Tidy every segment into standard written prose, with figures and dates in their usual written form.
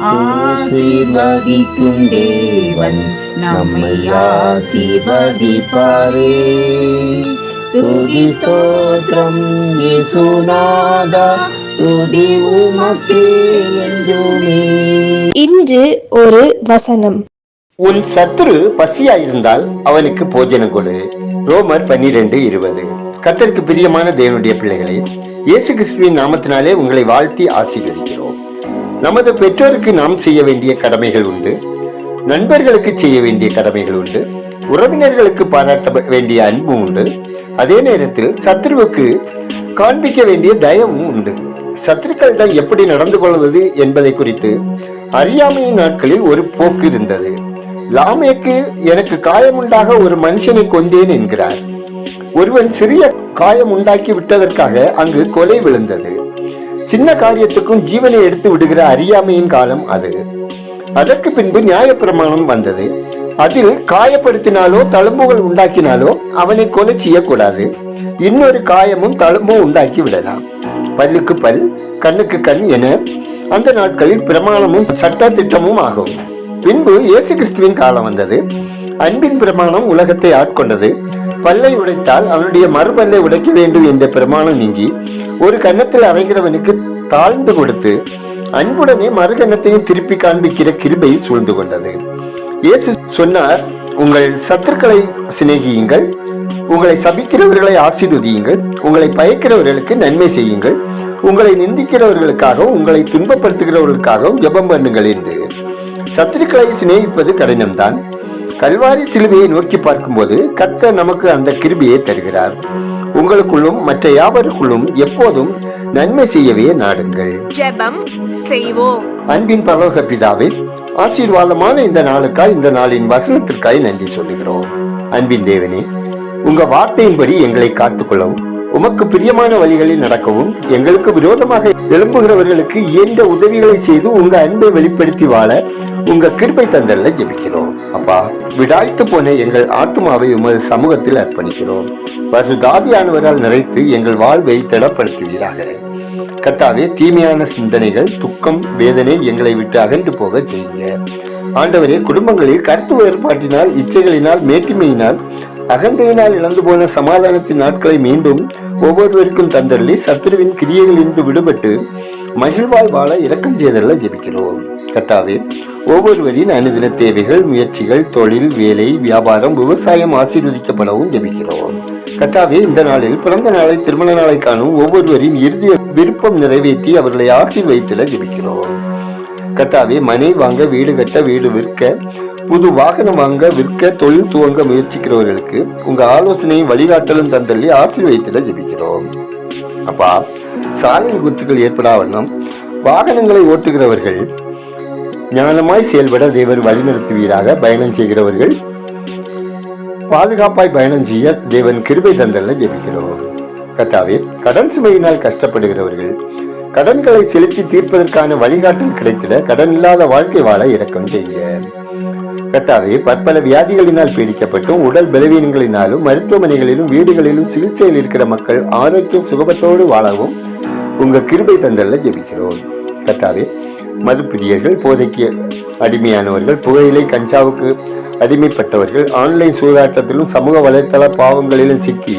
ஆசீர்வதிக்கும் தேவன் நம்மை ஆசீர்வதிப்பாரே. துதி ஸ்தோத்திரம் இயேசுநாதா, துதி உமக்கே என்றுமே. இன்று ஒரு வசனம். உன் சத்துரு பசியாயிருந்தால் அவனுக்கு போஜனம் கொடு. ரோமர் 12:20. கர்த்தருக்கு பிரியமான தேவனுடைய பிள்ளைகளே, இயேசு கிறிஸ்துவின் நாமத்தினாலே உங்களை வாழ்த்தி ஆசீர்வதிக்கிறோம். நமது பெற்றோருக்கு நாம் செய்ய வேண்டிய கடமைகள் உண்டு, நண்பர்களுக்கு செய்ய வேண்டிய கடமைகள் உண்டு, உறவினர்களுக்கு பாராட்ட வேண்டிய அன்பும் உண்டு. அதே நேரத்தில் சத்துருவுக்கு காண்பிக்க வேண்டிய தயவும் உண்டு. சத்துருக்களிடம் எப்படி நடந்து கொள்வது என்பதை குறித்து அறியாமையின் நாட்களில் ஒரு போக்கு இருந்தது. லாமேக்கு எனக்கு காயமுண்டாக ஒரு மனுஷனை கொண்டேன் என்கிறார். ஒருவன் சிறிய காயம் உண்டாக்கி விட்டதற்காக அங்கு கொலை விழுந்தது. சின்ன காரியத்துக்கும் ஜீவனை எடுத்து விடுகிற அறியாமையின் காலம் அது. அதற்கு பின்பு நியாயப்பிரமாணம் வந்தது. அதில் காயப்படுத்தினாலோ தழும்புகள் உண்டாக்கினாலோ அவனை கொலை செய்யக்கூடாது. இன்னொரு காயமும் தழும்பும் உண்டாக்கி விடலாம். பல்லுக்கு பல், கண்ணுக்கு கண் என அந்த நாட்களில் பிரமாணமும் சட்ட திட்டமும் ஆகும். பின்பு இயேசு கிறிஸ்துவின் காலம் வந்தது. அன்பின் பிரமாணம் உலகத்தை ஆட்கொண்டது. பல்லை உடைத்தால் அவனுடைய மறுபல்லை உடைக்க வேண்டும் என்ற பிரமாணம் நீங்கி ஒரு கன்னத்தில் அறைகிறவனுக்கு தாழ்ந்து கொடுத்து அன்புடனே மறு கன்னத்தையும் திருப்பி காண்பிக்கிற கிருபை சூழ்ந்து கொண்டது. இயேசு சொன்னார், உங்கள் சத்துருக்களை சிநேகியுங்கள், உங்களை சபிக்கிறவர்களை ஆசீர்வதியுங்கள், உங்களை பயக்கிறவர்களுக்கு நன்மை செய்யுங்கள், உங்களை நிந்திக்கிறவர்களுக்காகவும் உங்களை துன்பப்படுத்துகிறவர்களுக்காகவும் ஜெபம் பண்ணுங்கள் என்று. சத்துருக்களை சிநேகிப்பது கடினம்தான். கல்வாரி சிலுவையை நோக்கி பார்க்கும்போது கர்த்தர் நமக்கு அந்த கிருபையை தருகிறார். உங்களுக்குள்ளும் மற்ற யாவருக்குள்ளும் எப்போதும் நன்மை செய்யவே நாடுங்கள். ஜெபம் செய்வோம். அன்பின் பரலோக பிதாவே, ஆசீர்வாதமான இந்த நாளுக்காய், இந்த நாளின் வசனத்திற்காய் நன்றி சொல்லுகிறோம். அன்பின் தேவனே, உங்க வார்த்தையின்படி எங்களை காத்துக்கொள்ளவும், உமக்கு பிரியமான வழிகளில் நடக்கவும், எங்களுக்கு விரோதமாக எழும்புகிறவர்களுக்கு இயன்ற உதவிகளை செய்து உங்க அன்பை வெளிப்படுத்தி வாழ உங்க கிருபை தந்தல்ல ஜெபிக்கிறோம். அப்பா, விடாய்த்து போன எங்கள் ஆத்மாவை உமது சமூகத்தில் அர்ப்பணிக்கிறோம். பரிசுத்தாவியானவரால் நிறைத்து எங்கள் வாழ்வை திடப்படுத்துவீராக. கர்த்தாவே, தீமையான சிந்தனைகள், துக்கம், வேதனை எங்களை விட்டு அகன்று போக செய்யுங்க. ஆண்டவரே, குடும்பங்களில் கருத்து வேறுபாட்டினால், இச்சைகளினால், மேட்டிமையினால், அகந்தையினால் இழந்து போன சமாதானத்தின் நாட்களை மீண்டும் ஒவ்வொருவருக்கும் தந்தள்ளி சத்துருவின் கிரியைகளிலிருந்து விடுபட்டு மகிழ்வாய் வாழ இரக்கம் செய்தல்ல ஜெபிக்கிறோம். கர்த்தாவே, ஒவ்வொருவரின் அனுதின தேவைகள், முயற்சிகள், தொழில், வேலை, வியாபாரம், விவசாயம் ஆசீர்வதிக்கப்படவும் ஜெபிக்கிறோம். கர்த்தாவே, இந்த நாளில் பிறந்த நாளை, திருமண நாளை காணும் ஒவ்வொருவரின் இறுதி விருப்பம் நிறைவேற்றி அவர்களை ஆசீர்வதித்தல ஜெபிக்கிறோம். கர்த்தாவே, மனை வாங்க, வீடு கட்ட, வீடு விற்க, புது வாகனம் வாங்க, விற்க, தொழில் துவங்க முயற்சிக்கிறவர்களுக்கு உங்க ஆலோசனையும் வழிகாட்டலும் தந்தள்ளி ஆசீர்வதித்தல ஜெபிக்கிறோம். அப்பா, சாலை விபத்துகள் ஏற்படாவண்ணம் வாகனங்களை ஓட்டுகிறவர்கள் ஞானமாய் செயல்பட தேவர் வழிநடத்துவீராக. பயணம் செய்கிறவர்கள் பாதுகாப்பாய் பயணம் செய்ய தேவன் கிருபை தந்தல்ல ஜெபிக்கிறோம். கர்த்தாவே, கடன் சுமையினால் கஷ்டப்படுகிறவர்கள் கடன்களை செலுத்தி தீர்ப்பதற்கான வழிகாட்டல் கிடைத்திட கடன் இல்லாத வாழ்க்கை வாழ இரக்கம் செய்ய. கர்த்தாவே, பற்பல வியாதிகளினால் பீடிக்கப்பட்டும் உடல் பலவீனங்களினாலும் மருத்துவமனைகளிலும் வீடுகளிலும் சிகிச்சையில் இருக்கிற மக்கள் ஆரோக்கிய சுகபத்தோடு வாழவும் உங்க கிருபை தந்தல்ல ஜெபிக்கிறோம். கர்த்தாவே, மதுப்பிரியர்கள், போதைக்கு அடிமையானவர்கள், புகையிலை கஞ்சாவுக்கு அடிமைப்பட்டவர்கள், ஆன்லைன் சூதாட்டத்திலும் சமூக வலைத்தள பாவங்களிலும் சிக்கி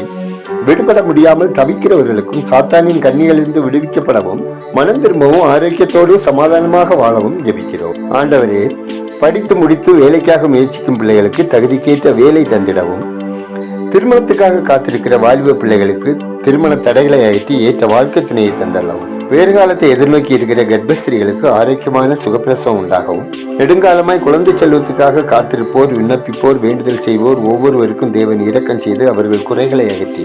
விடுபட முடியாமல் தவிக்கிறவர்களுக்கும் சாத்தானின் கண்ணிகளிலிருந்து விடுவிக்கப்படவும் மனம் திரும்பவும் ஆரோக்கியத்தோடு சமாதானமாக வாழவும் ஜெபிக்கிறோம். ஆண்டவரே, படித்து முடித்து வேலைக்காக முயற்சிக்கும் பிள்ளைகளுக்கு தகுதிக்கேற்ற வேலை தந்திடவும், திருமணத்துக்காக காத்திருக்கிற வாலிப பிள்ளைகளுக்கு திருமண தடைகளை அகற்றி ஏற்ற வாழ்க்கை துணையை தந்தள்ளவும், வேறு காலத்தை எதிர்நோக்கி இருக்கிற கர்ப்பஸ்திரிகளுக்கு ஆரோக்கியமான சுகப்பிரசவம் உண்டாகவும், நெடுங்காலமாய் குழந்தை செல்வத்துக்காக காத்திருப்போர், விண்ணப்பிப்போர், வேண்டுதல் செய்வோர் ஒவ்வொருவருக்கும் தேவன் இரக்கம் செய்து அவர்கள் குறைகளை அகற்றி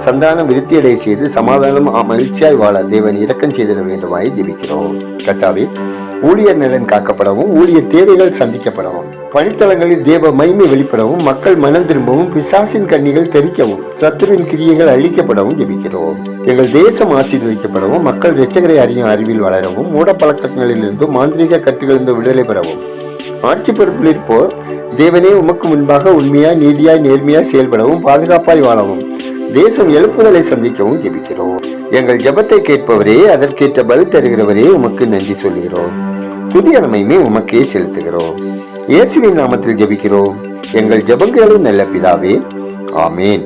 சந்தானம் விருத்தியடைய செய்து சமாதானம் மகிழ்ச்சியாய் வாழ தேவன் இரக்கம் செய்திட வேண்டுமாய் ஜெபிக்கிறோம். கர்த்தாவே, ஊழியர் நலன் காக்கப்படவும், ஊழியர் தேவைகள் சந்திக்கப்படவும், பணித்தளங்களில் தேவ மகிமை வெளிப்படவும், மக்கள் மனம் திரும்பவும், பிசாசின் கண்ணிகள் தெரிக்கவும், சத்துருவின் கிரியைகள் அழிக்கப்படவும் ஜெபிக்கிறோம். எங்கள் தேசம் ஆசீர்வதிக்கப்படவும், மக்கள் இரட்சகரை அறியும் அறிவில் வளரவும், மூடப்பழக்கங்களிலிருந்தும் மாந்திரீக கட்டுகளிலிருந்து விடுதலை பெறவும், ஆட்சி பொறுப்பில் இருப்போர் தேவனே உமக்கு முன்பாக உண்மையாய், நீதியாய், நேர்மையாய் செயல்படவும், பாதுகாப்பாய் வாழவும், தேசம் எழுப்புதலை சந்திக்கவும் ஜெபிக்கிறோம். எங்கள் ஜெபத்தை கேட்பவரே, அதற்கேற்ற பதில் தருகிறவரே, உமக்கு நன்றி சொல்கிறோம். துதி நன்மையுமே உமக்கே செலுத்துகிறோம். இயேசுவின் நாமத்தில் ஜெபிக்கிறோம் எங்கள் ஜெபங்களும் நல்ல பிதாவே, ஆமேன்.